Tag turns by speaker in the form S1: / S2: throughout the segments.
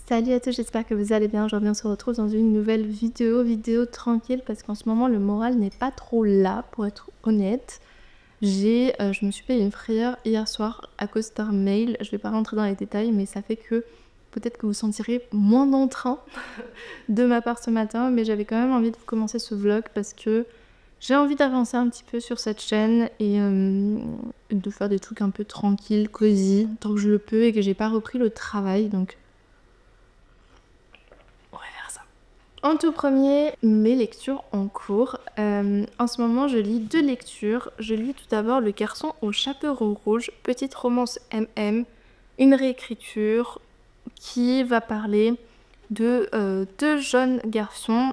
S1: Salut à tous, j'espère que vous allez bien. Aujourd'hui on se retrouve dans une nouvelle vidéo tranquille parce qu'en ce moment le moral n'est pas trop là pour être honnête. Je me suis payé une frayeur hier soir à cause d'un mail. Je vais pas rentrer dans les détails mais ça fait que peut-être que vous sentirez moins d'entrain de ma part ce matin, mais j'avais quand même envie de commencer ce vlog parce que j'ai envie d'avancer un petit peu sur cette chaîne et de faire des trucs un peu tranquilles, cosy, tant que je le peux et que j'ai pas repris le travail, donc on va faire ça. En tout premier, mes lectures en cours. En ce moment, je lis deux lectures. Je lis tout d'abord Le Garçon au chaperon rouge, petite romance MM, une réécriture qui va parler de deux jeunes garçons.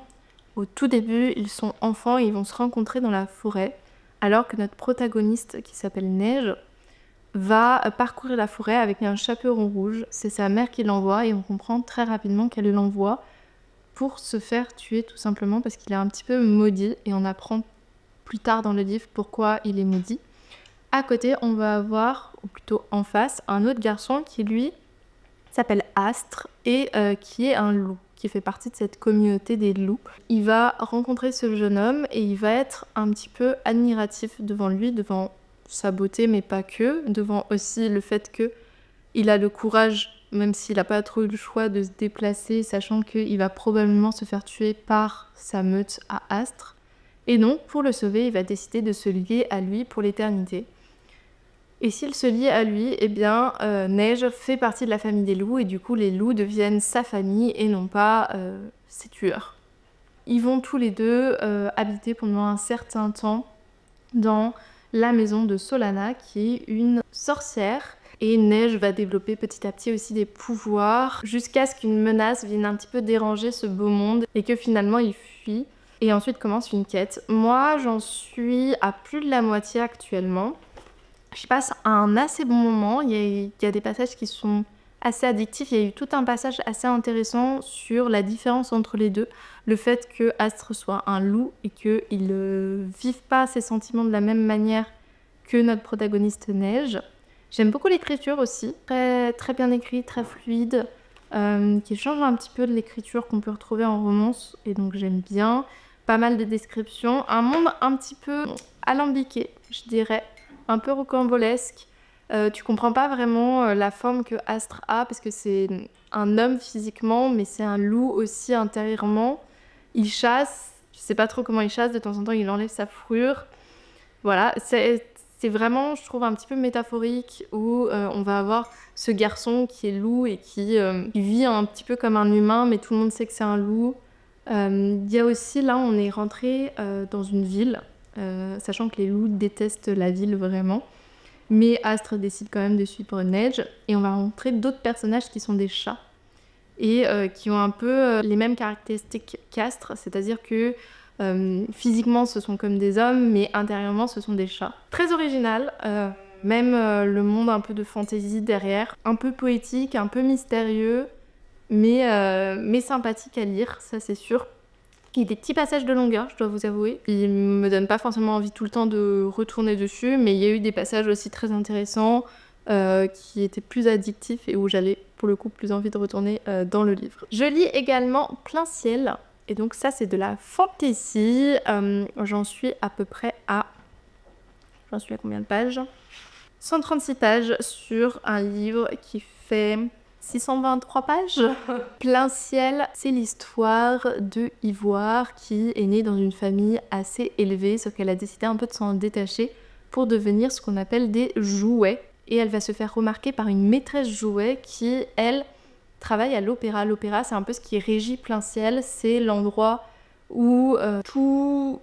S1: Au tout début, ils sont enfants et ils vont se rencontrer dans la forêt, alors que notre protagoniste, qui s'appelle Neige, va parcourir la forêt avec un chaperon rouge. C'est sa mère qui l'envoie et on comprend très rapidement qu'elle l'envoie pour se faire tuer tout simplement parce qu'il est un petit peu maudit et on apprend plus tard dans le livre pourquoi il est maudit. À côté, on va avoir, ou plutôt en face, un autre garçon qui lui s'appelle Astre et qui est un loup, qui fait partie de cette communauté des loups. Il va rencontrer ce jeune homme et il va être un petit peu admiratif devant lui, devant sa beauté, mais pas que, devant aussi le fait qu'il a le courage, même s'il n'a pas trop eu le choix, de se déplacer, sachant qu'il va probablement se faire tuer par sa meute à Astre. Et donc, pour le sauver, il va décider de se lier à lui pour l'éternité. Et s'il se lie à lui, eh bien, Neige fait partie de la famille des loups et du coup, les loups deviennent sa famille et non pas ses tueurs. Ils vont tous les deux habiter pendant un certain temps dans la maison de Solana, qui est une sorcière. Et Neige va développer petit à petit aussi des pouvoirs jusqu'à ce qu'une menace vienne un petit peu déranger ce beau monde et que finalement il fuit. Et ensuite commence une quête. Moi, j'en suis à plus de la moitié actuellement. Je passe un assez bon moment, il y a des passages qui sont assez addictifs, il y a eu tout un passage assez intéressant sur la différence entre les deux, le fait que Astre soit un loup et qu'il ne vive pas ses sentiments de la même manière que notre protagoniste Neige. J'aime beaucoup l'écriture aussi, très, très bien écrite, très fluide, qui change un petit peu de l'écriture qu'on peut retrouver en romance, et donc j'aime bien. Pas mal de descriptions, un monde un petit peu alambiqué, je dirais. Un peu rocambolesque. Tu comprends pas vraiment la forme que Astre a parce que c'est un homme physiquement, mais c'est un loup aussi intérieurement. Il chasse, je sais pas trop comment il chasse, de temps en temps il enlève sa fourrure. Voilà, c'est vraiment, je trouve, un petit peu métaphorique où on va avoir ce garçon qui est loup et qui vit un petit peu comme un humain, mais tout le monde sait que c'est un loup. Il y a aussi, là, on est rentré dans une ville. Sachant que les loups détestent la ville vraiment. Mais Astre décide quand même de suivre Neige. Et on va rencontrer d'autres personnages qui sont des chats. Et qui ont un peu les mêmes caractéristiques qu'Astre. C'est-à-dire que physiquement ce sont comme des hommes, mais intérieurement ce sont des chats. Très original. Même le monde un peu de fantaisie derrière. Un peu poétique, un peu mystérieux. Mais sympathique à lire, ça c'est sûr. Il y a des petits passages de longueur, je dois vous avouer. Ils me donnent pas forcément envie tout le temps de retourner dessus, mais il y a eu des passages aussi très intéressants qui étaient plus addictifs et où j'avais pour le coup plus envie de retourner dans le livre. Je lis également Plein Ciel, et donc ça c'est de la fantasy. J'en suis à peu près à... J'en suis à combien de pages? 136 pages sur un livre qui fait 623 pages. Plein Ciel, c'est l'histoire de Ivoire qui est née dans une famille assez élevée, sauf qu'elle a décidé un peu de s'en détacher pour devenir ce qu'on appelle des jouets. Et elle va se faire remarquer par une maîtresse jouet qui, elle, travaille à l'opéra. L'opéra, c'est un peu ce qui régit Plein Ciel, c'est l'endroit où toute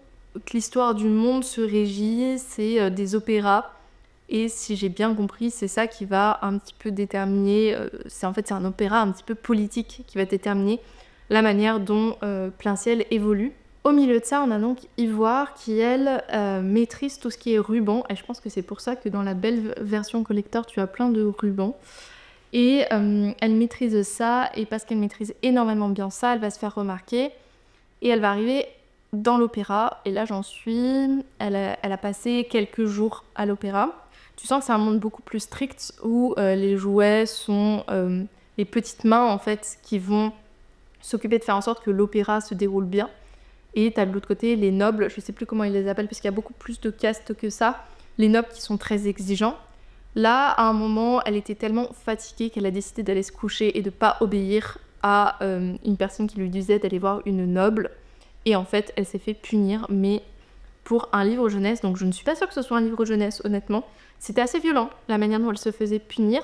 S1: l'histoire du monde se régit, c'est des opéras. Et si j'ai bien compris, c'est ça qui va un petit peu déterminer, c'est un opéra un petit peu politique qui va déterminer la manière dont Plein Ciel évolue. Au milieu de ça, on a donc Ivoire qui, elle, maîtrise tout ce qui est ruban. Et je pense que c'est pour ça que dans la belle version collector, tu as plein de rubans. Et elle maîtrise ça, et parce qu'elle maîtrise énormément bien ça, elle va se faire remarquer. Et elle va arriver dans l'opéra. Et là, j'en suis... Elle a passé quelques jours à l'opéra. Tu sens que c'est un monde beaucoup plus strict où les jouets sont les petites mains en fait qui vont s'occuper de faire en sorte que l'opéra se déroule bien. Et t'as de l'autre côté les nobles, je sais plus comment ils les appellent parce qu'il y a beaucoup plus de castes que ça, les nobles qui sont très exigeants. Là, à un moment, elle était tellement fatiguée qu'elle a décidé d'aller se coucher et de pas obéir à une personne qui lui disait d'aller voir une noble. Et en fait, elle s'est fait punir, mais pour un livre jeunesse, donc je ne suis pas sûre que ce soit un livre jeunesse, honnêtement. C'était assez violent, la manière dont elle se faisait punir.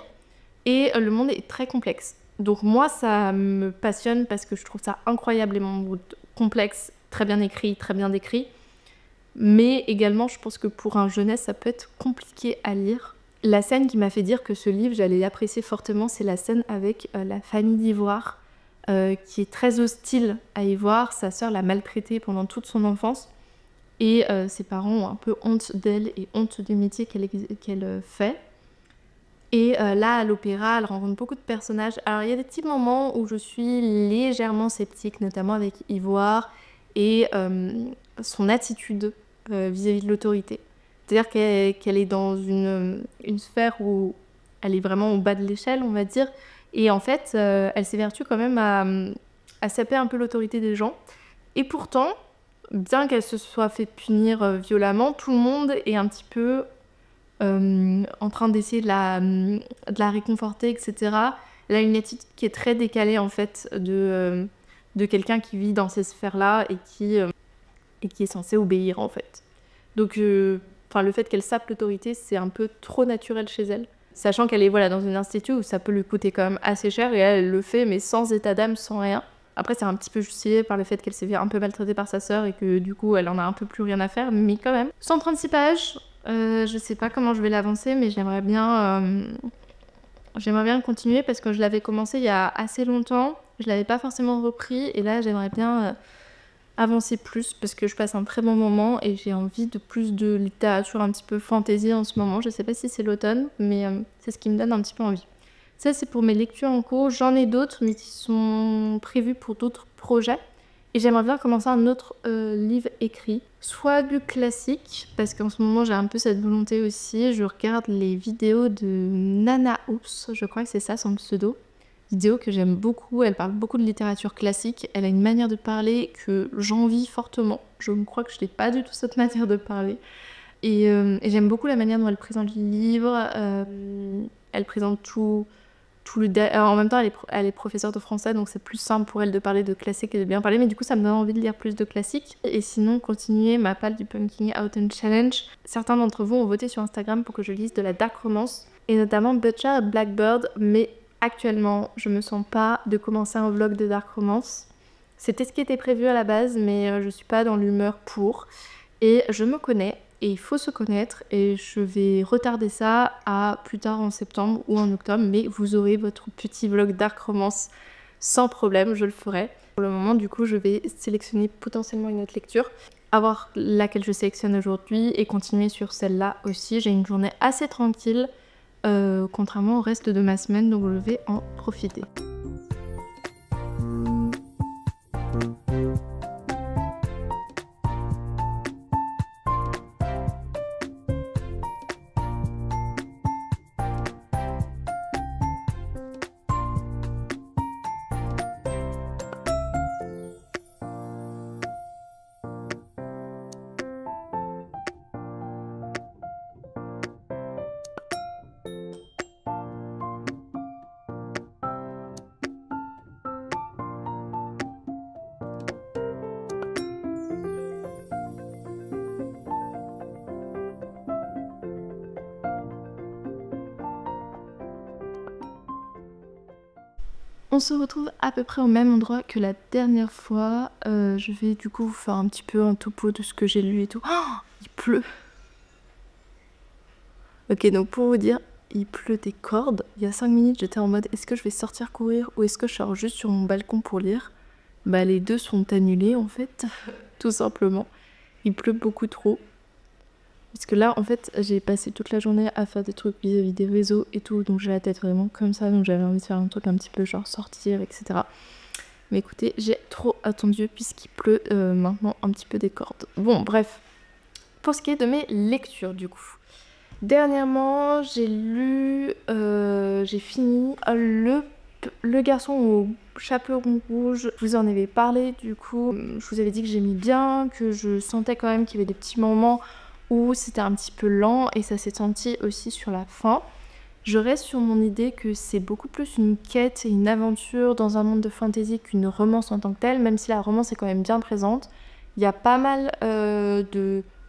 S1: Et le monde est très complexe. Donc moi, ça me passionne parce que je trouve ça incroyablement complexe, très bien écrit, très bien décrit. Mais également, je pense que pour un jeunesse, ça peut être compliqué à lire. La scène qui m'a fait dire que ce livre, j'allais l'apprécier fortement, c'est la scène avec la famille d'Ivoire, qui est très hostile à Ivoire. Sa sœur l'a maltraitée pendant toute son enfance. Et ses parents ont un peu honte d'elle et honte du métier qu'elle fait. Et là, à l'opéra, elle rencontre beaucoup de personnages. Alors, il y a des petits moments où je suis légèrement sceptique, notamment avec Ivoire et son attitude vis-à-vis de l'autorité. C'est-à-dire qu'elle est dans une sphère où elle est vraiment au bas de l'échelle, on va dire. Et en fait, elle s'évertue quand même à saper un peu l'autorité des gens. Et pourtant, bien qu'elle se soit fait punir violemment, tout le monde est un petit peu en train d'essayer de la réconforter, etc. Elle a une attitude qui est très décalée, en fait, de quelqu'un qui vit dans ces sphères-là et qui est censé obéir, en fait. Donc, le fait qu'elle sape l'autorité, c'est un peu trop naturel chez elle. Sachant qu'elle est dans un institut où ça peut lui coûter quand même assez cher, et elle le fait, mais sans état d'âme, sans rien. Après, c'est un petit peu justifié par le fait qu'elle s'est fait un peu maltraitée par sa sœur et que du coup, elle en a un peu plus rien à faire, mais quand même. 136 pages, je sais pas comment je vais l'avancer, mais j'aimerais bien continuer parce que je l'avais commencé il y a assez longtemps. Je l'avais pas forcément repris et là, j'aimerais bien avancer plus parce que je passe un très bon moment et j'ai envie de plus de littérature un petit peu fantasy en ce moment. Je sais pas si c'est l'automne, mais c'est ce qui me donne un petit peu envie. Ça, c'est pour mes lectures en cours. J'en ai d'autres, mais qui sont prévus pour d'autres projets. Et j'aimerais bien commencer un autre livre écrit, soit du classique, parce qu'en ce moment, j'ai un peu cette volonté aussi. Je regarde les vidéos de Nana Oops, je crois que c'est ça son pseudo. Vidéo que j'aime beaucoup, elle parle beaucoup de littérature classique. Elle a une manière de parler que j'envie fortement. Je me crois que je n'ai pas du tout cette manière de parler. Et j'aime beaucoup la manière dont elle présente le livre. Elle présente tout alors, en même temps, elle est professeure de français, donc c'est plus simple pour elle de parler de classique et de bien parler, mais du coup, ça me donne envie de lire plus de classiques. Et sinon, continuer ma palle du Pumpkin Autumn Challenge. Certains d'entre vous ont voté sur Instagram pour que je lise de la dark romance, et notamment Butcher et Blackbird, mais actuellement, je me sens pas de commencer un vlog de dark romance. C'était ce qui était prévu à la base, mais je suis pas dans l'humeur pour. Et je me connais. Et il faut se connaître et je vais retarder ça à plus tard en septembre ou en octobre, mais vous aurez votre petit vlog dark romance sans problème, je le ferai. Pour le moment, du coup, je vais sélectionner potentiellement une autre lecture, avoir laquelle je sélectionne aujourd'hui et continuer sur celle-là aussi. J'ai une journée assez tranquille, contrairement au reste de ma semaine, donc je vais en profiter. On se retrouve à peu près au même endroit que la dernière fois. Je vais du coup vous faire un petit peu un topo de ce que j'ai lu et tout. Oh, il pleut. Ok, donc pour vous dire, il pleut des cordes. Il y a 5 minutes, j'étais en mode est-ce que je vais sortir courir ou est-ce que je sors juste sur mon balcon pour lire? Bah les deux sont annulés en fait, tout simplement. Il pleut beaucoup trop. Parce que là, en fait, j'ai passé toute la journée à faire des trucs vis-à-vis des réseaux et tout, donc j'ai la tête vraiment comme ça, donc j'avais envie de faire un truc un petit peu genre sortir, etc. Mais écoutez, j'ai trop attendu puisqu'il pleut maintenant un petit peu des cordes. Bon, bref. Pour ce qui est de mes lectures, du coup. Dernièrement, j'ai fini le Le garçon au chaperon rouge, je vous en avais parlé du coup. Je vous avais dit que j'aimais bien, que je sentais quand même qu'il y avait des petits moments où c'était un petit peu lent et ça s'est senti aussi sur la fin. Je reste sur mon idée que c'est beaucoup plus une quête et une aventure dans un monde de fantasy qu'une romance en tant que telle, même si la romance est quand même bien présente. Il y a pas mal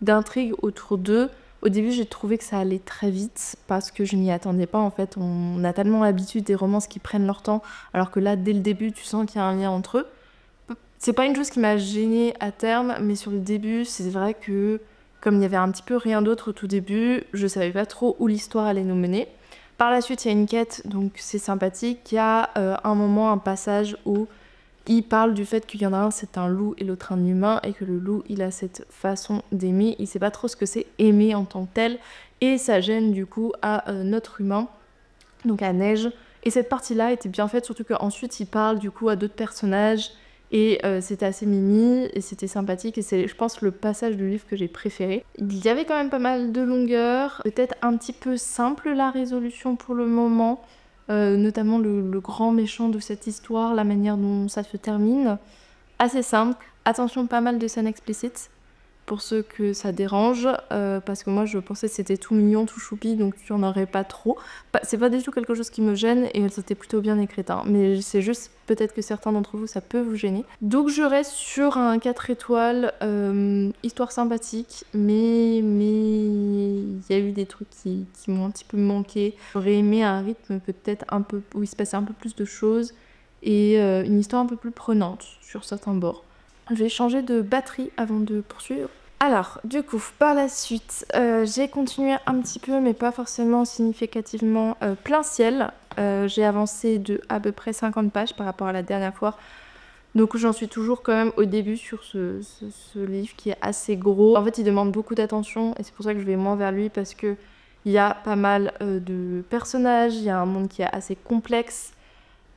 S1: d'intrigues autour d'eux. Au début, j'ai trouvé que ça allait très vite parce que je m'y attendais pas. En fait, on a tellement l'habitude des romances qui prennent leur temps, alors que là, dès le début, tu sens qu'il y a un lien entre eux. C'est pas une chose qui m'a gênée à terme, mais sur le début, c'est vrai que comme il y avait un petit peu rien d'autre au tout début, je savais pas trop où l'histoire allait nous mener. Par la suite, il y a une quête, donc c'est sympathique. Il y a un moment, un passage où il parle du fait qu'il y en a un, c'est un loup et l'autre un humain, et que le loup, il a cette façon d'aimer. Il sait pas trop ce que c'est aimer en tant que tel, et ça gêne du coup à notre humain, donc à Neige. Et cette partie-là était bien faite, surtout qu'ensuite il parle du coup à d'autres personnages, et c'était assez mimi, et c'était sympathique, et c'est, je pense, le passage du livre que j'ai préféré. Il y avait quand même pas mal de longueur, peut-être un petit peu simple la résolution pour le moment, notamment le grand méchant de cette histoire, la manière dont ça se termine. Assez simple, attention, pas mal de scènes explicites, pour ceux que ça dérange, parce que moi je pensais que c'était tout mignon, tout choupi, donc il n'y en aurait pas trop. C'est pas du tout quelque chose qui me gêne et c'était plutôt bien écrit, hein. Mais c'est juste peut-être que certains d'entre vous ça peut vous gêner. Donc je reste sur un 4 étoiles, histoire sympathique, mais il y a eu des trucs qui m'ont un petit peu manqué. J'aurais aimé un rythme peut-être un peu où il se passait un peu plus de choses et une histoire un peu plus prenante sur certains bords. Je vais changer de batterie avant de poursuivre. Alors, du coup, par la suite, j'ai continué un petit peu, mais pas forcément significativement plein ciel. J'ai avancé de à peu près 50 pages par rapport à la dernière fois. Donc j'en suis toujours quand même au début sur ce livre qui est assez gros. En fait, il demande beaucoup d'attention et c'est pour ça que je vais moins vers lui parce que il y a pas mal de personnages, il y a un monde qui est assez complexe,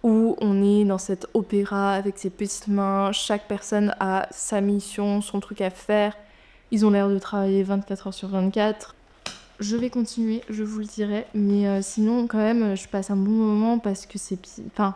S1: où on est dans cet opéra avec ses petites mains, chaque personne a sa mission, son truc à faire. Ils ont l'air de travailler 24 heures sur 24. Je vais continuer, je vous le dirai, mais sinon quand même je passe un bon moment parce que c'est... Enfin,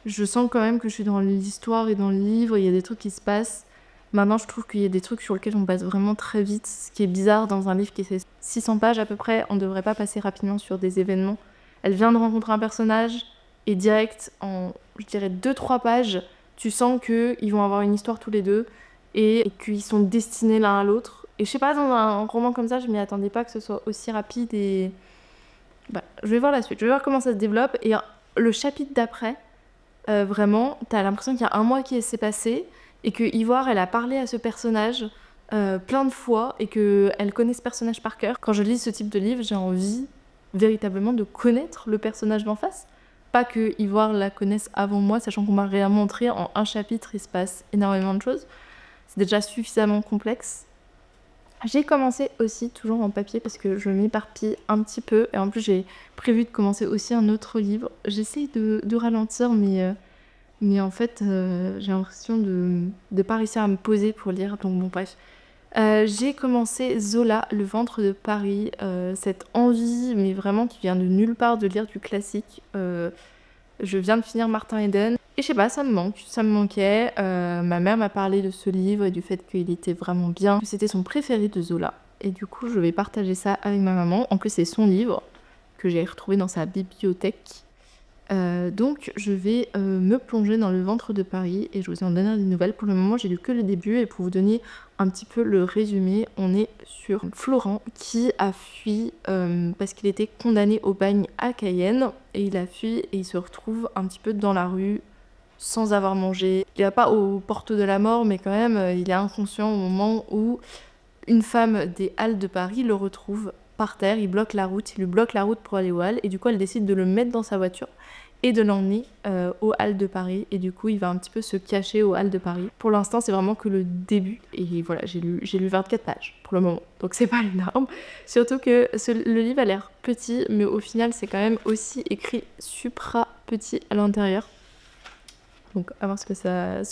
S1: je sens quand même que je suis dans l'histoire et dans le livre, il y a des trucs qui se passent. Maintenant je trouve qu'il y a des trucs sur lesquels on passe vraiment très vite, ce qui est bizarre dans un livre qui fait 600 pages à peu près, on ne devrait pas passer rapidement sur des événements. Elle vient de rencontrer un personnage... Et direct, en, je dirais, 2-3 pages, tu sens qu'ils vont avoir une histoire tous les deux et qu'ils sont destinés l'un à l'autre. Et je sais pas, dans un roman comme ça, je m'y attendais pas que ce soit aussi rapide et... Bah, je vais voir la suite, je vais voir comment ça se développe. Et le chapitre d'après, vraiment, t'as l'impression qu'il y a un mois qui s'est passé et que Ivoire, elle a parlé à ce personnage plein de fois et qu'elle connaît ce personnage par cœur. Quand je lis ce type de livre, j'ai envie véritablement de connaître le personnage d'en face. Pas que Ivoire la connaisse avant moi, sachant qu'on m'a rien montré, en un chapitre il se passe énormément de choses. C'est déjà suffisamment complexe. J'ai commencé aussi, toujours en papier, parce que je m'éparpille un petit peu. Et en plus j'ai prévu de commencer aussi un autre livre. J'essaye de ralentir, mais en fait j'ai l'impression de pas réussir à me poser pour lire. Donc bon bref. J'ai commencé Zola, Le ventre de Paris, cette envie, mais vraiment qui vient de nulle part, de lire du classique. Je viens de finir Martin Eden, et je sais pas, ça me manquait. Ma mère m'a parlé de ce livre et du fait qu'il était vraiment bien, que c'était son préféré de Zola. Et du coup, je vais partager ça avec ma maman. En plus, c'est son livre que j'ai retrouvé dans sa bibliothèque. Donc je vais me plonger dans Le ventre de Paris et je vous en donnerai des nouvelles. Pour le moment j'ai lu que le début et pour vous donner un petit peu le résumé, on est sur Florent qui a fui parce qu'il était condamné au bagne à Cayenne et il a fui et il se retrouve un petit peu dans la rue sans avoir mangé. Il va pas aux portes de la mort mais quand même il est inconscient au moment où une femme des Halles de Paris le retrouve par terre, il bloque la route, il lui bloque la route pour aller aux Halles et du coup elle décide de le mettre dans sa voiture et de l'emmener aux Halles de Paris et du coup il va un petit peu se cacher aux Halles de Paris. Pour l'instant c'est vraiment que le début et voilà j'ai lu 24 pages pour le moment donc c'est pas énorme, surtout que le livre a l'air petit mais au final c'est quand même aussi écrit supra petit à l'intérieur. Donc à voir ce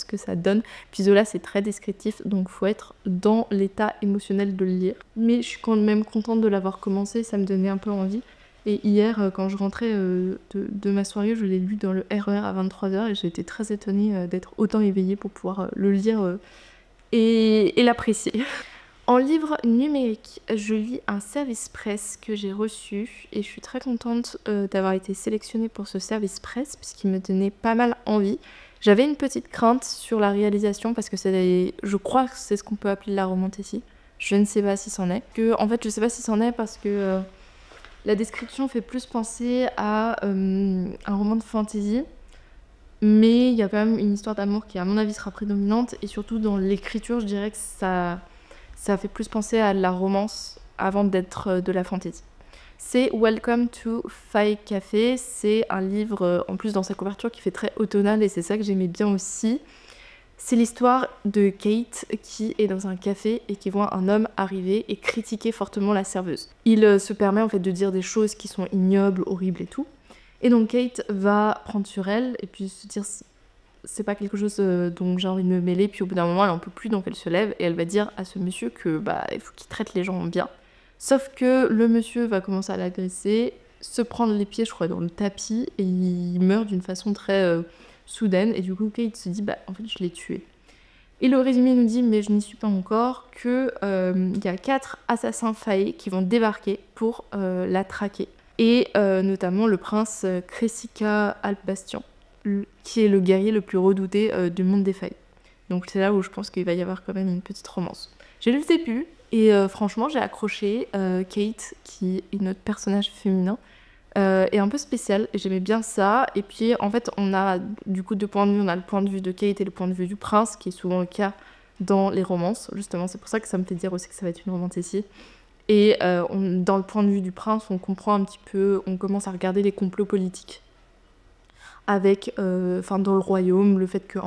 S1: que ça donne. Puis Zola c'est très descriptif donc faut être dans l'état émotionnel de le lire. Mais je suis quand même contente de l'avoir commencé, ça me donnait un peu envie. Et hier, quand je rentrais de ma soirée, je l'ai lu dans le RER à 23h et j'ai été très étonnée d'être autant éveillée pour pouvoir le lire et l'apprécier. En livre numérique, je lis un service presse que j'ai reçu et je suis très contente d'avoir été sélectionnée pour ce service presse puisqu'il me donnait pas mal envie. J'avais une petite crainte sur la réalisation parce que je crois que c'est ce qu'on peut appeler la romantécie. Je ne sais pas si c'en est. En fait, je sais pas si c'en est parce que la description fait plus penser à un roman de fantasy. Mais il y a quand même une histoire d'amour qui, à mon avis, sera prédominante. Et surtout, dans l'écriture, je dirais que ça fait plus penser à la romance avant d'être de la fantasy. C'est Welcome to Fae Café. C'est un livre, en plus dans sa couverture, qui fait très automnal et c'est ça que j'aimais bien aussi. C'est l'histoire de Kate qui est dans un café et qui voit un homme arriver et critiquer fortement la serveuse. Il se permet en fait de dire des choses qui sont ignobles, horribles et tout. Et donc Kate va prendre sur elle et puis se dire c'est pas quelque chose dont j'ai envie de me mêler. Puis au bout d'un moment elle en peut plus donc elle se lève et elle va dire à ce monsieur que il faut qu'il traite les gens bien. Sauf que le monsieur va commencer à l'agresser, se prendre les pieds je crois dans le tapis et il meurt d'une façon très soudaine et du coup Kate se dit en fait je l'ai tué. Et le résumé nous dit, mais je n'y suis pas encore, que y a 4 assassins faillis qui vont débarquer pour la traquer. Et notamment le prince Cressika Alpbastion, qui est le guerrier le plus redouté du monde des failles. Donc c'est là où je pense qu'il va y avoir quand même une petite romance. J'ai lu le début et franchement j'ai accroché. Kate, qui est notre personnage féminin, est un peu spécial et j'aimais bien ça. Et puis en fait on a du coup 2 points de vue. On a le point de vue de Kate et le point de vue du prince, qui est souvent le cas dans les romances. Justement c'est pour ça que ça me fait dire aussi que ça va être une romantécie. Et dans le point de vue du prince, on comprend un petit peu, on commence à regarder les complots politiques. Avec, dans le royaume, le fait que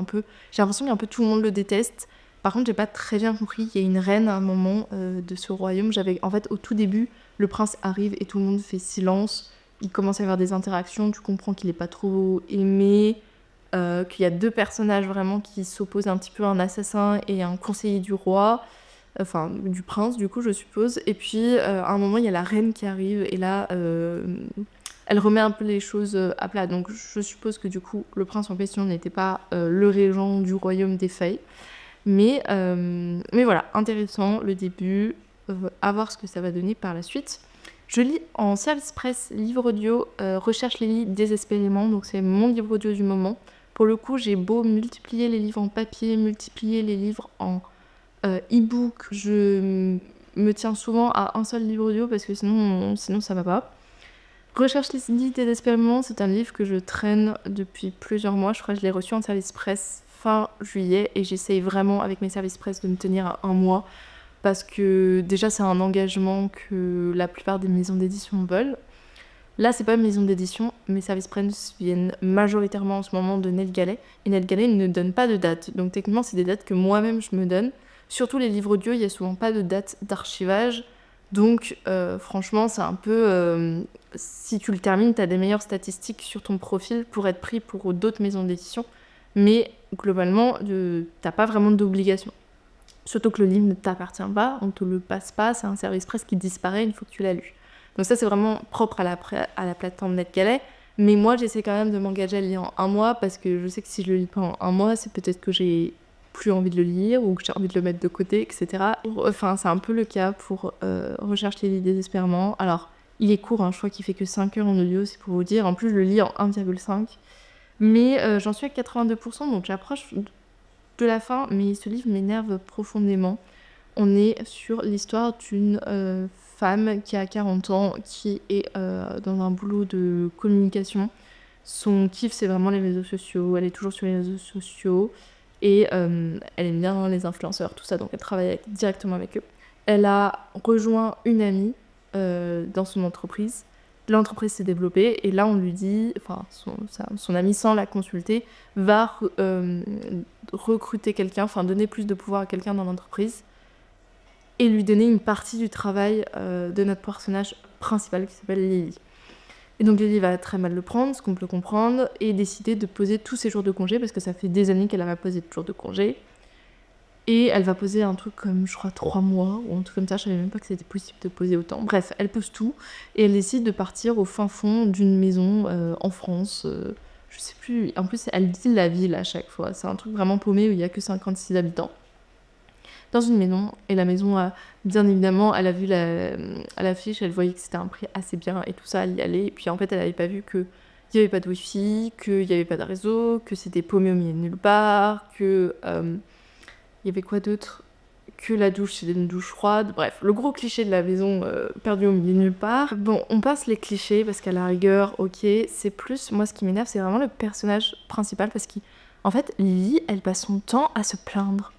S1: j'ai l'impression qu'un peu tout le monde le déteste. Par contre, j'ai pas très bien compris, il y a une reine à un moment de ce royaume. En fait, au tout début, le prince arrive et tout le monde fait silence. Il commence à y avoir des interactions, tu comprends qu'il est pas trop aimé, qu'il y a 2 personnages vraiment qui s'opposent un petit peu, un assassin et un conseiller du roi. Enfin du prince du coup je suppose, et puis à un moment il y a la reine qui arrive et là elle remet un peu les choses à plat, donc je suppose que du coup le prince en question n'était pas le régent du royaume des fées, mais voilà, intéressant le début, à voir ce que ça va donner par la suite. Je lis en service presse livre audio Recherche les lits désespérément, donc c'est mon livre audio du moment. Pour le coup j'ai beau multiplier les livres en papier, multiplier les livres en e-book, je me tiens souvent à un seul livre audio parce que sinon ça va pas. Recherche les lits désespérément, c'est un livre que je traîne depuis plusieurs mois. Je crois que je l'ai reçu en service presse fin juillet et j'essaye vraiment avec mes services presse de me tenir à 1 mois parce que déjà c'est un engagement que la plupart des maisons d'édition veulent. Là c'est pas une maison d'édition, mes services presse viennent majoritairement en ce moment de NetGalley et NetGalley ne donne pas de date, donc techniquement c'est des dates que moi-même je me donne. Surtout les livres audio, il n'y a souvent pas de date d'archivage. Donc franchement, c'est un peu... si tu le termines, tu as des meilleures statistiques sur ton profil pour être pris pour d'autres maisons d'édition. Mais globalement, t'as pas vraiment d'obligation. Surtout que le livre ne t'appartient pas, on ne te le passe pas, c'est un service presse qui disparaît une fois que tu l'as lu. Donc ça, c'est vraiment propre à la plateforme NetGalley. Mais moi, j'essaie quand même de m'engager à le lire en 1 mois parce que je sais que si je le lis pas en 1 mois, c'est peut-être que j'ai plus envie de le lire ou que j'ai envie de le mettre de côté, etc. Enfin, c'est un peu le cas pour Recherche les lits désespérément. Alors, il est court, je crois qu'il fait que 5 heures en audio, c'est pour vous dire. En plus, je le lis en 1,5. Mais j'en suis à 82%, donc j'approche de la fin, mais ce livre m'énerve profondément. On est sur l'histoire d'une femme qui a 40 ans, qui est dans un boulot de communication. Son kiff, c'est vraiment les réseaux sociaux. Elle est toujours sur les réseaux sociaux. Et elle aime bien les influenceurs, tout ça, donc elle travaille directement avec eux. Elle a rejoint une amie dans son entreprise. L'entreprise s'est développée et là on lui dit, son amie sans la consulter, va recruter quelqu'un, donner plus de pouvoir à quelqu'un dans l'entreprise et lui donner une partie du travail de notre personnage principal qui s'appelle Lily. Et donc Lily va très mal le prendre, ce qu'on peut comprendre, et décider de poser tous ses jours de congé, parce que ça fait des années qu'elle n'a pas posé de jours de congé. Et elle va poser un truc comme, je crois, 3 mois, ou un truc comme ça, je savais même pas que c'était possible de poser autant. Bref, elle pose tout, et elle décide de partir au fin fond d'une maison en France, je sais plus, en plus elle dit la ville à chaque fois, c'est un truc vraiment paumé où il y a que 56 habitants. Dans une maison, et la maison, bien évidemment, elle a vu à l'affiche, elle voyait que c'était un prix assez bien, et tout ça, elle y allait, et puis en fait elle avait pas vu que il n'y avait pas de wifi, qu'il n'y avait pas de réseau, que c'était paumé au milieu de nulle part, que... il y avait quoi d'autre? Que la douche, c'était une douche froide. Bref, le gros cliché de la maison perdue au milieu de nulle part. Bon, on passe les clichés parce qu'à la rigueur, ok, c'est plus... Moi, ce qui m'énerve, c'est vraiment le personnage principal parce qu'en fait, Lily, elle passe son temps à se plaindre.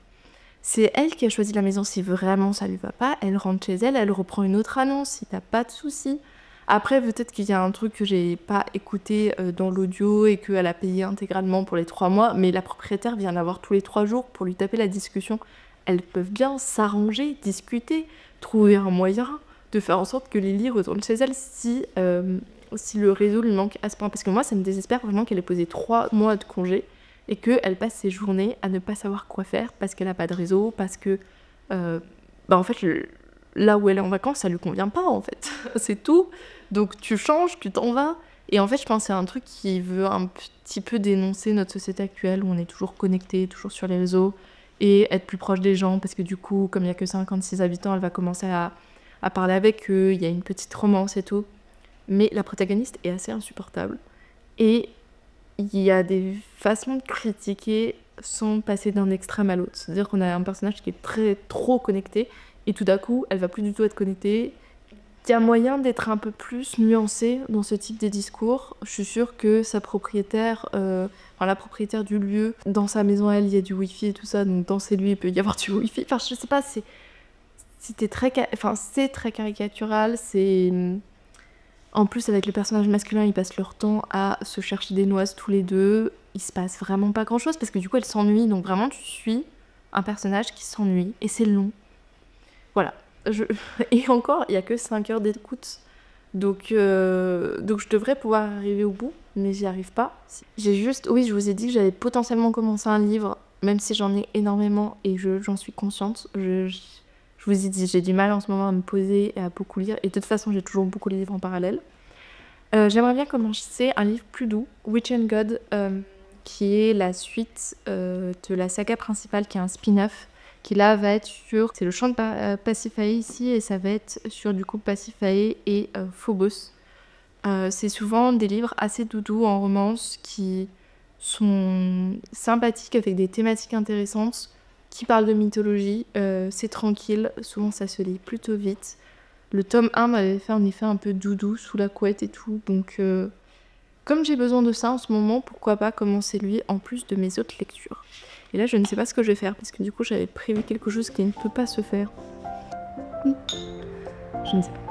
S1: C'est elle qui a choisi la maison. Si vraiment ça lui va pas, elle rentre chez elle, elle reprend une autre annonce si t'as pas de soucis. Après, peut-être qu'il y a un truc que j'ai pas écouté dans l'audio et qu'elle a payé intégralement pour les 3 mois, mais la propriétaire vient la voir tous les 3 jours pour lui taper la discussion. Elles peuvent bien s'arranger, discuter, trouver un moyen de faire en sorte que Lily retourne chez elle si le réseau lui manque à ce point. Parce que moi, ça me désespère vraiment qu'elle ait posé 3 mois de congé et qu'elle passe ses journées à ne pas savoir quoi faire parce qu'elle n'a pas de réseau, parce que... en fait, là où elle est en vacances, ça lui convient pas, en fait. C'est tout. Donc tu changes, tu t'en vas. Et en fait, je pense que c'est un truc qui veut un petit peu dénoncer notre société actuelle où on est toujours connecté, toujours sur les réseaux, et être plus proche des gens, parce que du coup, comme il n'y a que 56 habitants, elle va commencer à parler avec eux, il y a une petite romance et tout. Mais la protagoniste est assez insupportable. Et il y a des façons de critiquer sans passer d'un extrême à l'autre. C'est-à-dire qu'on a un personnage qui est trop connecté, et tout d'un coup, elle va plus du tout être connectée. Il y a moyen d'être un peu plus nuancé dans ce type de discours. Je suis sûre que sa propriétaire, la propriétaire du lieu, dans sa maison elle, il y a du wifi et tout ça, donc dans ses lieux il peut y avoir du wifi. Enfin, je sais pas, c'est très caricatural. C'est en plus avec le personnage masculin, ils passent leur temps à se chercher des noises tous les deux. Il se passe vraiment pas grand-chose parce que du coup elle s'ennuie. Donc vraiment tu suis un personnage qui s'ennuie et c'est long. Voilà. Et encore, il n'y a que 5 heures d'écoute. Donc je devrais pouvoir arriver au bout, mais j'y arrive pas. Oui, je vous ai dit que j'avais potentiellement commencé un livre, même si j'en ai énormément et j'en suis consciente. Je vous ai dit, j'ai du mal en ce moment à me poser et à beaucoup lire. Et de toute façon, j'ai toujours beaucoup de livres en parallèle. J'aimerais bien commencer un livre plus doux, Witch and God, qui est la suite de la saga principale, qui est un spin-off. Qui là va être sur... C'est le chant de Pasiphae ici, et ça va être sur du coup Pasiphae et Phobos. C'est souvent des livres assez doudous en romance qui sont sympathiques avec des thématiques intéressantes, qui parlent de mythologie. C'est tranquille, souvent ça se lit plutôt vite. Le tome 1 m'avait fait en effet un peu doudou sous la couette et tout, donc comme j'ai besoin de ça en ce moment, pourquoi pas commencer lui en plus de mes autres lectures. Et là, je ne sais pas ce que je vais faire, parce que du coup, j'avais prévu quelque chose qui ne peut pas se faire. Je ne sais pas.